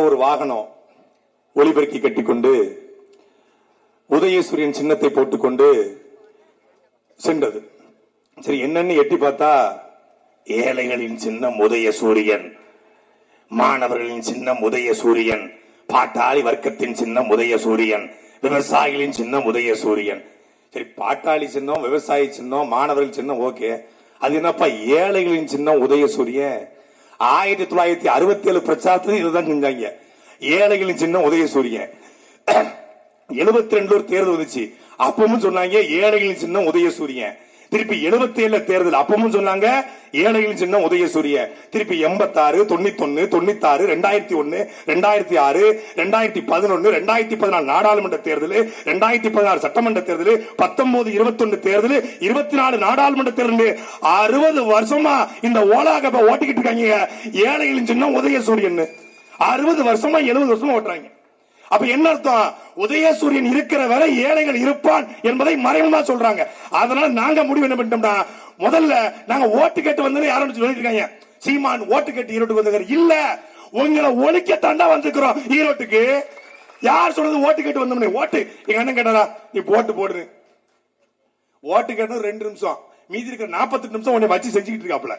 ஒரு வாகனம் ஒளிபெருக்கி கட்டிக்கொண்டு உதயசூரியன் சின்னத்தை போட்டுக்கொண்டு சென்றது. சரி, என்னன்னு எட்டி பார்த்தா ஏழைகளின் சின்னம் உதயசூரியன், மாணவர்களின் சின்னம் உதயசூரியன், பாட்டாளி வர்க்கத்தின் சின்னம் உதயசூரியன், விவசாயிகளின் சின்னம் உதயசூரியன். சரி, பாட்டாளி சின்னம், விவசாயி சின்னம், மாணவர்கள் சின்னம் ஓகே, அது என்னப்பா ஏழைகளின் சின்னம் உதயசூரியன்? 1967 பிரச்சாரத்தில் இதுதான் செஞ்சாங்க. ஏழைகளின் சின்னம் உதயசூரியன். 72 தேர்தல் வந்துச்சு, அப்பவும் சொன்னாங்க ஏழைகளின் சின்னம் உதயசூரியன். திருப்பி 77 தேர்தல், அப்பவும் சொன்னாங்க ஏழைகளின் சின்னம் உதயசூரியன். திருப்பி 86, 91, 96, 2001, 2006, 2011, 2014 நாடாளுமன்ற தேர்தல், 2016 சட்டமன்ற தேர்தல், 19, 21 தேர்தல், 24 நாடாளுமன்ற தேர்தல். 60 வருஷமா இந்த ஓலாக ஓட்டிக்கிட்டு இருக்காங்க ஏழைகளின் சின்னம் உதயசூரியன். 60 வருஷமா 70 வருஷமா ஓட்டுறாங்க. அப்ப என்ன அர்த்தம்? உதயசூரியன் இருக்கிற வரை ஏழைகள் இருப்பான் என்பதை மறைமுகமா சொல்றாங்க. அதனால நாங்க முடிவு என்ன பண்ணிட்டோம்னா, முதல்ல நாங்க ஓட்டு கேட்டு வந்து யாரும் சொல்லிருக்காங்க, சீமான் ஓட்டு கேட்டு ஈரோட்டுக்கு வந்தாரு. இல்ல, உங்களை ஒழிக்க தாண்டா வந்திருக்கிறோம் ஈரோட்டுக்கு. யார் சொல்றது ஓட்டு கேட்டு வந்தோம்னு? ஓட்டு எங்க அண்ணன் கேட்டாரா, நீ போட்டு போடுன்னு. ஓட்டு கேட்டது 2 நிமிஷம், மீதி இருக்கிற 48 நிமிஷம் உன்னை வச்சு செஞ்சுக்கிட்டு இருக்காப்ல.